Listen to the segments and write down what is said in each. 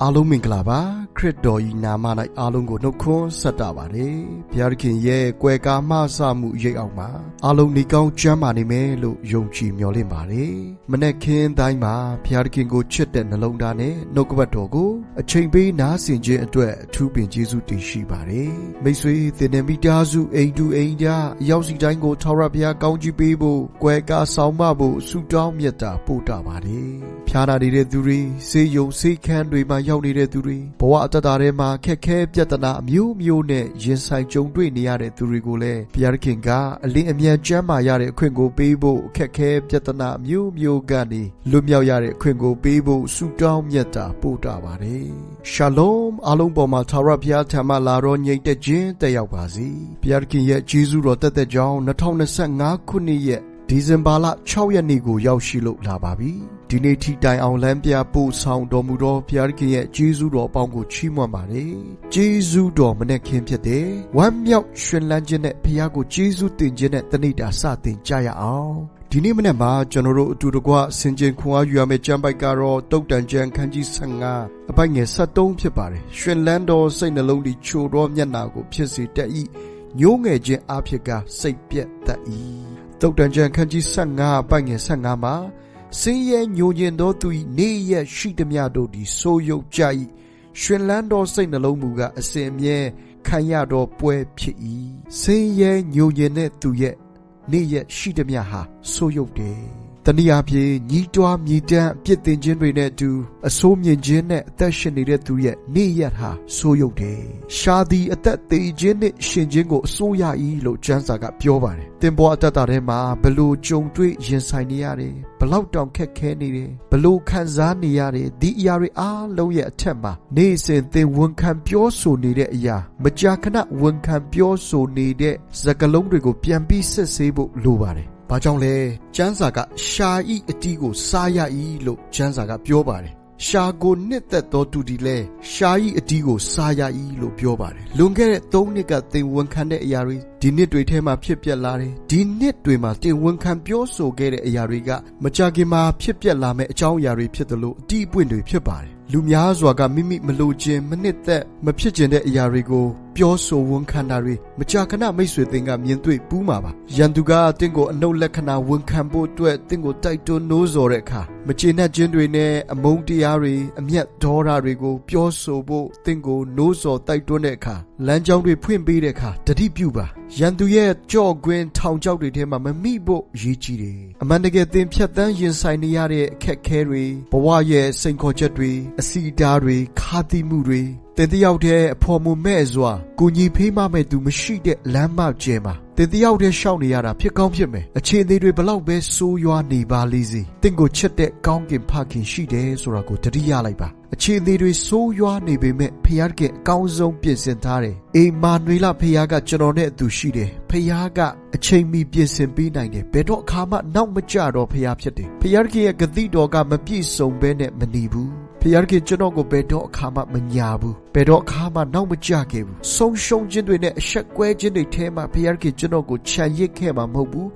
အားလုံးမင်္ဂလာပါခရစ်တော်ဤနာမ၌အားလုံးကိုနှုတ်ခွန်းဆက်တာပါတယ်ဘုရားခင်ရဲ့ကွယ်ကာမဆမှုရိပ်အောင်မှာအားလုံးနေကောင်းကျမ်းမာနေမယ်လို့ယုံကြည်မျှော်လင့်ပါတယ်မနေ့ခင်းတိုင်းမှာဘုရားခင်ကိုချစ်တဲ့နှလုံးသားနဲ့နှုတ်ကပတ်တော်ကိုအချိန်ပေးနားဆင်ခြင်းအတွက်အထူးပင်ကျေးဇူးတင်ရှိပါတယ်မိတ်ဆွေသင်တဲ့မိသားစုအိမ်တူအိမ်ကြားရောက်စီတိုင်းကိုထာဝရဘုရားကောင်းချီးပေးဖို့ကွယ်ကာဆောင်မဖို့ဆုတောင်းမြတ်တာပို့တာပါတယ်ဖျားနာနေတဲ့သူတွေဆေးရုံဆေးခန်းတွေမှာရောက်နေတဲ့သူတွေဘဝအတ္တထဲမှာခက်ခဲပြဿနာအမျိုးမျိုးနဲ့ရင်ဆိုင်ကြုံတွေ့နေရတဲ့သူတွေကိုလည်းဘုရားခင်ကအလင်းအမြန်ကျမ်းမာရတဲ့အခွင့်ကိုပေးဖို့ခက်ခဲပြဿနာအမျိုးမျိုးကနေလွတ်မြောက်ရတဲ့အခွင့်ကိုပေးဖို့ဆုတောင်းမြတ်တာပို့တာပါတယ်ရှာလုံအားလုံးပေါ်မှာထာဝရဘုရားထံမှလာတော်ညိတ်တဲ့ခြင်းတက်ရောက်ပါစေဘုရားခင်ရဲ့ကျေးဇူးတော်တက်တဲ့ကြောင်း2025ခုနှစ်ရဲ့ဒီဇင်ဘာလ6ရက်နေ့ကိုရောက်ရှိလို့လာပါပြီဒီနေ့ထိတိုင်အောင်လမ်းပြပို့ဆောင်တော်မူသောဘုရားခင်ရဲ့ကျေးဇူးတော်အပေါင်းကိုချီးမွမ်းပါတယ်ကျေးဇူးတော်မနဲ့ခင်ဖြစ်တဲ့ဝမ်းမြောက်ရှင်လန်းခြင်းနဲ့ဘုရားကိုကျေးဇူးတင်ခြင်းနဲ့တနေ့တာစတင်ကြရအောင်ဒီနေ့မနေ့မှာကျွန်တော်တို့အတူတကွဆင်ခြင်ခွန်အားယူရမယ့်ကျမ်းပိုက်ကတော့တုတ်တန်ကျမ်းခန်းကြီး15အပိုက်ငယ်73ဖြစ်ပါတယ်ရှင်လန်းတော်စိတ်နှလုံးဒီချိုတော်မျက်နာကိုဖြစ်စေတတ်၏ညှိုးငယ်ခြင်းအဖြစ်ကစိတ်ပြက်တတ်၏တုတ်တန်ကျမ်းခန်းကြီး15အပိုက်ငယ်15မှာစင်းရဲညိုညင်သောသူ၏နေ့ရက်ရှိသမျှတို့သည်ဆိုးရုပ်ကြ၏ရှင်လန်းသောစိတ်နှလုံးမူကားအစဉ်အမြဲခံရသောပွဲဖြစ်၏စင်းရဲညိုညင်တဲ့သူရဲ့နေ့ရက်ရှိသမျှဟာဆိုးရုပ်တယ်တနည်းအားဖြင့်ညီးတွားမြည်တမ်းအပြစ်တင်ခြင်းတွေနဲ့အတူအဆိုးမြင်ခြင်းနဲ့အသက်ရှင်နေတဲ့သူရဲ့နေ့ရက်ဟာဆိုးရုပ်တယ်ရှားသည်အသက်သေးခြင်းနဲ့ရှင်ခြင်းကိုအစိုးရ၏လို့ကျမ်းစာကပြောပါတယ်တင်ပေါ်အတ္တထဲမှာဘလို့ကြုံတွေ့ရင်ဆိုင်နေရတယ်ဘလောက်တောင်ခက်ခဲနေတယ်ဘလို့ခံစားနေရတယ်ဒီအရာတွေအားလုံးရဲ့အထက်မှာနေ့စဉ်သင်ဝန်ခံပြောဆိုနေတဲ့အရာမကြာခဏဝန်ခံပြောဆိုနေတဲ့စကားလုံးတွေကိုပြန်ပြီးစစ်ဆေးဖို့လိုပါတယ်ဘာကြောင့်လဲကျမ်းစာကရှာဤအတီးကိုစားရ၏လို့ကျမ်းစာကပြောပါတယ်ရှာကိုနှစ်သက်သောသူဒီလဲရှာဤအတီးကိုစားရ၏လို့ပြောပါတယ်လွန်ခဲ့တဲ့3နှစ်ကသင်ဝန်ခံတဲ့အရာတွေဒီနှစ်တွေထဲမှာဖြစ်ပျက်လာတယ်ဒီနှစ်တွေမှာသင်ဝန်ခံပြောဆိုခဲ့တဲ့အရာတွေကမကြာခင်မှာဖြစ်ပျက်လာမယ့်အကြောင်းအရာတွေဖြစ်တယ်လို့အတီးအပွင့်တွေဖြစ်ပါတယ်လူများစွာကမိမိမလိုခြင်းမနှစ်သက်မဖြစ်ခြင်းတဲ့အရာတွေကိုပြောဆိုဝန်ခံတာတွေမကြာခဏမိတ်ဆွေသင်ကမြင်တွေ့ပူးမှာပါရန်သူကတင့်ကိုအနှုတ်လက္ခဏာဝန်ခံဖို့အတွက်တင့်ကိုတိုက်တွန်းနိုးဆော်တဲ့အခါမကျေနပ်ခြင်းတွေနဲ့အမုန်းတရားတွေအမျက်ဒေါသတွေကိုပြောဆိုဖို့တင့်ကိုနိုးဆော်တိုက်တွန်းတဲ့အခါလမ်းကြောင်းတွေဖွင့်ပေးတဲ့အခါတတိပြုပါရန်သူရဲ့ကြော့ကွင်းထောင်ချောက်တွေထဲမှာမမိဖို့ရည်ကြီးတယ်အမှန်တကယ်သင်ဖြတ်သန်းရင်ဆိုင်နေရတဲ့အခက်အခဲတွေဘဝရဲ့စိန်ခေါ်ချက်တွေအစီအတားတွေခါသီးမှုတွေသင်တယောက်တည်းအဖော်မမဲ့စွာကိုညီဖေးမမဲ့သူမရှိတဲ့လမ်းမကျဲမှာသင်တယောက်တည်းရှောက်နေရတာဖြစ်ကောင်းဖြစ်မယ်အခြေအနေတွေဘလောက်ပဲဆိုးရွားနေပါလိမ့်စေသင်ကိုချစ်တဲ့ကောင်းကင်ဖခင်ရှိတယ်ဆိုတာကိုတတိယလိုက်ပါအခြေအနေတွေဆိုးရွားနေပေမဲ့ဖခင်ကအကောင်းဆုံးပြင်ဆင်ထားတယ်အိမ်မာနွေလဖခင်ကကျွန်တော်နဲ့အတူရှိတယ်ဖခင်ကအချိန်မီပြင်ဆင်ပေးနိုင်တယ်ဘယ်တော့အခါမှနောက်မကျတော့ဖခင်ဖြစ်တယ်ဖခင်ရဲ့ဂတိတော်ကမပြည့်စုံဘဲနဲ့မနေဘူးဖခင်ကကျွန်တော်ကိုဘယ်တော့အခါမှမညာဘူးဘယ်တော့အခါမှနောက်မကျခဲ့ဘူးဆုံးရှုံးခြင်းတွေနဲ့အဆက်ကွဲခြင်းတွေထဲမှာဖခင်ကကျွန်တော်ကိုခြံရစ်ခဲ့မှာမဟုတ်ဘူး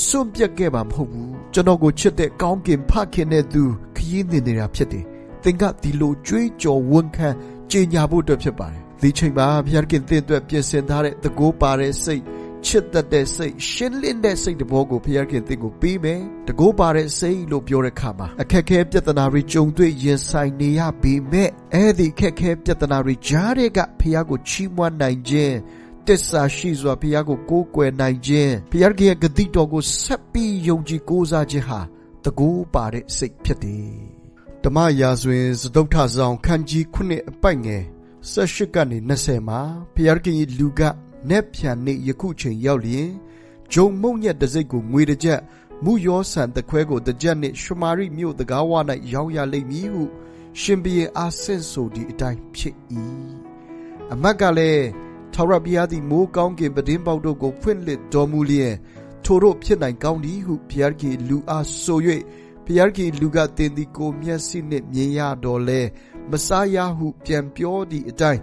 စွန့်ပြတ်ခဲ့မှာမဟုတ်ဘူးကျွန်တော်ကိုချစ်တဲ့ကောင်းကင်ဖခင်နဲ့သူခရီးနေနေတာဖြစ်တယ်သင်ကဒီလိုကြွေးကြော်ဝန်ခံကြေညာဖို့အတွက်ဖြစ်ပါတယ်ဒီချိန်မှာဘုရားခင်သင်အတွက်ပြင်ဆင်ထားတဲ့တကိုးပါတဲ့စိတ်ချစ်တတ်တဲ့စိတ်ရှင်းလင်းတဲ့စိတ်တဘောကိုဘုရားခင်သင်ကိုပေးမယ်တကိုးပါတဲ့စိတ်လို့ပြောတဲ့အခါမှာအခက်ခဲပြဿနာတွေကြုံတွေ့ရင်ဆိုင်နေရပေမဲ့အဲ့ဒီအခက်ခဲပြဿနာတွေကြားတဲ့ကဘုရားကိုချီးမွမ်းနိုင်ခြင်းတစ္ဆာရှိစွာဘုရားကိုကိုးကွယ်နိုင်ခြင်းဘုရားရဲ့ဂတိတော်ကိုဆက်ပြီးယုံကြည်ကိုးစားခြင်းဟာတကိုးပါတဲ့စိတ်ဖြစ်တယ်ဓမ္မရာဇဝင်စတုတ္ထဆောင်ခန်းကြီး9အပိုက်ငယ်18ကနေ20မှာဘုရားခင်လူကနက်ဖြန်နေ့ယခုချိန်ရောက်လျင်ဂျုံမုံညက်တစ်စိတ်ကိုငွေတစ်ကျပ်မူယောဆန်တစ်ခွဲကိုတစ်ကျပ်နှင့်ရှမာရိမြို့တကားဝ၌ရောင်းရလိမ့်မည်ဟုရှင်ဘုရင်အာဆင့်ဆိုသည့်အတိုင်းဖြစ်၏အမတ်ကလည်းထာဝရဘုရားသည်မိုးကောင်းကင်ပတင်းပေါက်တို့ကိုဖွင့်လှစ်တော်မူလျင်ထိုတို့ဖြစ်နိုင်ကောင်းသည်ဟုဘုရားခင်လူအားဆို၍ဘုရားခင်လူကတင်သည်ကိုမျက်စိနှင့်မြင်ရတော်လဲမစားရဟုပြန်ပြောသည့်အတိုင်း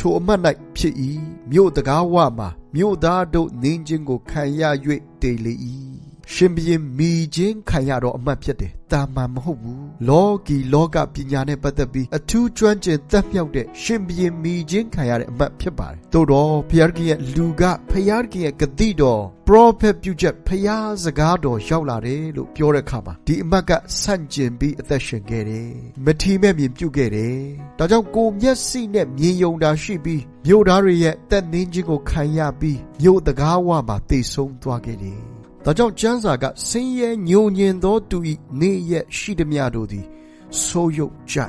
ထိုအမတ်၌ဖြစ်၏မြို့တကားဝမှာမြို့သားတို့နင်းခြင်းကိုခံရ၍တည်လေ၏ ရှင်ဘုရင်မိချင်းခံရတော့အမှတ်ဖြစ်တယ်တာမန်မဟုတ်ဘူးလောကီလောကပညာနဲ့ပတ်သက်ပြီးအထူးကျွမ်းကျင်တတ်မြောက်တဲ့ရှင်ဘုရင်မိချင်းခံရတဲ့အမှတ်ဖြစ်ပါတယ်သို့တော့ဘုရားခင်ရဲ့လူကဘုရားခင်ရဲ့ဂတိတော်ပရောဖက်ပြုချက်ဘုရားစကားတော်ရောက်လာတယ်လို့ပြောတဲ့အခါမှာဒီအမှတ်ကဆန့်ကျင်ပြီးအသက်ရှင်ခဲ့တယ်မထီမဲ့မြင်ပြုခဲ့တယ်ဒါကြောင့်ကိုမျက်စိနဲ့မြင်ယုံတာရှိပြီးမြို့သားတွေရဲ့တက်နှင်းခြင်းကိုခံရပြီးမြို့တကားဝမှာတိတ်ဆုံးသွားခဲ့တယ်ဒါကြောင့်ကျမ်းစာကဆင်းရဲညှို့ညင်သောသူ၏နေ့ရက်ရှိသမျှတို့သည်ဆိုးရုပ်ကြ၏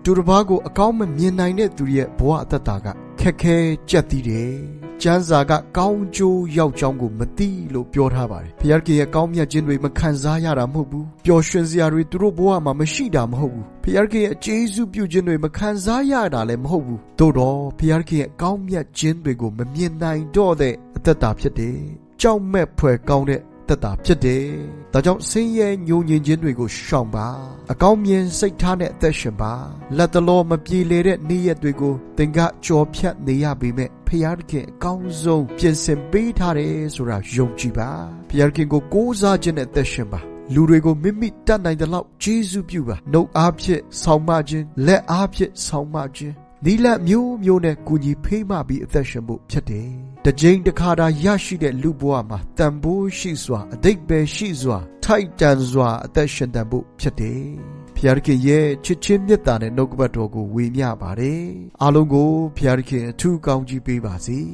သူတစ်ပါးကိုအကောင်းမမြင်နိုင်တဲ့သူရဲ့ဘဝအသက်တာကခက်ခဲကြက်သေးတယ်ကျမ်းစာကကောင်းကျိုးရောက်ကြောင်းကိုမသိလို့ပြောထားပါတယ်ဘုရားခင်ရဲ့ကောင်းမြတ်ခြင်းတွေမခံစားရတာမဟုတ်ဘူးပျော်ရွှင်စရာတွေသူတို့ဘဝမှာမရှိတာမဟုတ်ဘူးဘုရားခင်ရဲ့ကျေးဇူးပြုခြင်းတွေမခံစားရတာလည်းမဟုတ်ဘူးသို့တော့ဘုရားခင်ရဲ့ကောင်းမြတ်ခြင်းတွေကိုမမြင်နိုင်တော့တဲ့အသက်တာဖြစ်တယ်ကြောက်မဲ့ဖွယ်ကောင်းတဲ့သက်တာဖြစ်တယ်။ဒါကြောင့်ဆင်းရဲညှို့ညင်ခြင်းတွေကိုရှောင်ပါ။အကောင်းမြင်စိတ်ထားနဲ့အသက်ရှင်ပါ။လက်တလောမပြေလေတဲ့နေ့ရက်တွေကိုသင်ကကြော်ဖြတ်နေရပေမဲ့ဖျားခင်အကောင်းဆုံးပြင်ဆင်ပေးထားတယ်ဆိုတာယုံကြည်ပါ။ဖျားခင်ကိုကိုးစားခြင်းနဲ့အသက်ရှင်ပါ။လူတွေကိုမိမိတတ်နိုင်တဲ့လောက်ကျေးဇူးပြုပါ။နှုတ်အားဖြင့်ဆောင်မခြင်းလက်အားဖြင့်ဆောင်မခြင်းနီလမျိုးမျိုးနဲ့ကူညီဖေးမပြီးအသက်ရှင်ဖို့ဖြစ်တယ်။တစ်ကြိမ်တစ်ခါတာရရှိတဲ့လူဘဝမှာတန်ဖိုးရှိစွာအတိတ်ပဲရှိစွာထိုက်တန်စွာအသက်ရှင်တန်ဖို့ဖြစ်တယ်။ဖျားခင်ရဲ့ချစ်ချင်းမြတ်တာနဲ့နှုတ်ကပတ်တော်ကိုဝေမျှပါတယ်။အားလုံးကိုဖျားခင်အထူးကောင်းကြီးပေးပါစေ။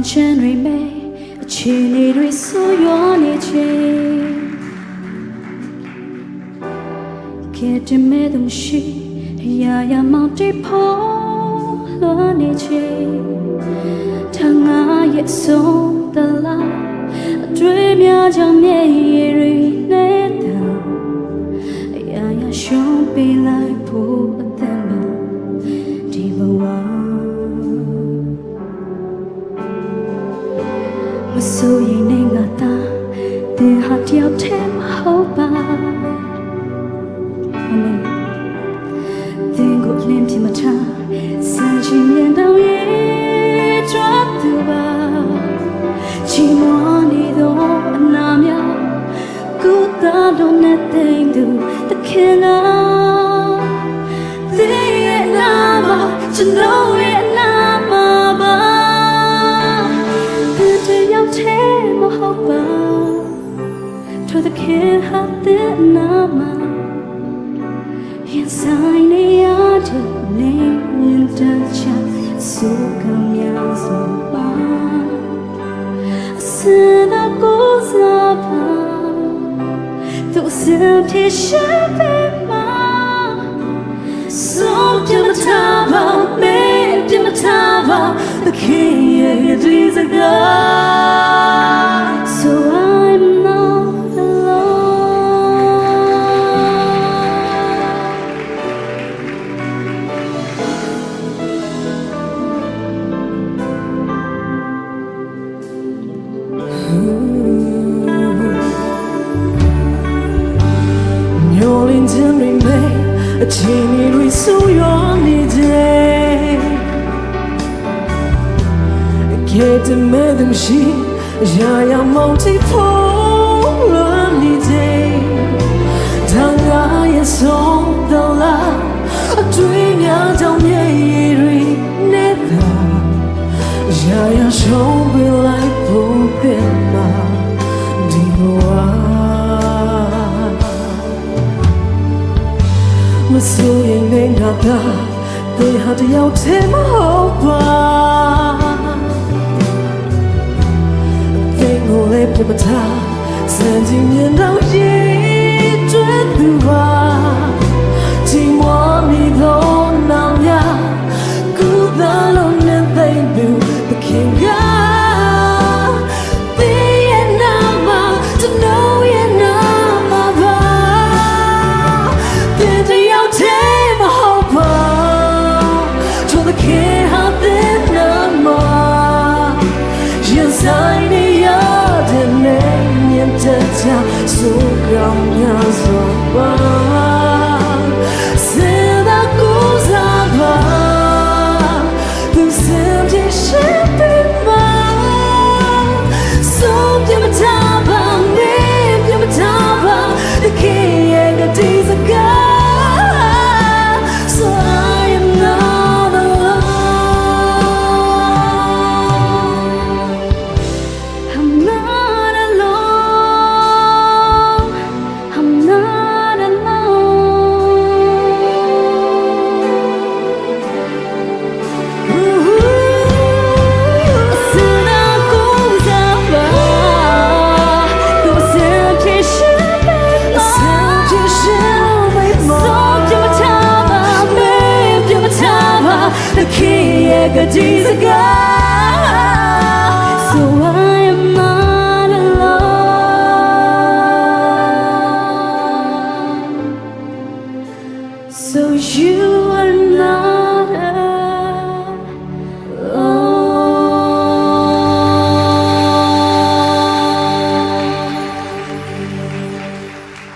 ချင်းတွေမဲ့အခြေအနေတွေဆိုးရွားနေခြင်းခဲ့တဲ့မဲ့သူမရှိရာရာမောင်တိဖို့လွန်နေခြင်းထငါရဲ့ဆုံးတလားအတွေ့များကြောင့်မျက်ရည်တွေနေတာရာရာရှုံးပေးလိုက်ဖို့အသက်မှာဒီဘဝဆိုရင်နေငါတာတင်ဟာတယောက်တည်းမဟုတ်ပါအမေတင်ကိုလင်းပြမထားစံချင်ရင်တော့ရဲ့ drop သူပါချီမနေတော့အနာများကိုတာတော့နဲ့တိမ်သူတခင်လားဒီရဲ့နာမကျွန်တော်ရဲ့နာမပါTo the kid had the nama inside the yard name in the chat so come ya so ba said I goes up to simply shape ma so Pimatava me Pimatava the king is a god so I'm not a teeny we saw your day get the madam she ya multi pole only day tanga ya song the la a dream ya down ye never ya show be like pokema diwa soရင်နေငါကတေဟာတယောက်တည်းမဟုတ်ပါသင်ကိုလည်းပြမထားစံချင်းမြင်တော့ရေးကျွတ်သူပါဒီမမီတော့နောင်ရကူသာလုံးနဲ့သိမ့်သူသခင်ကCan't have the number Jesus God, so I am not alone. So you are not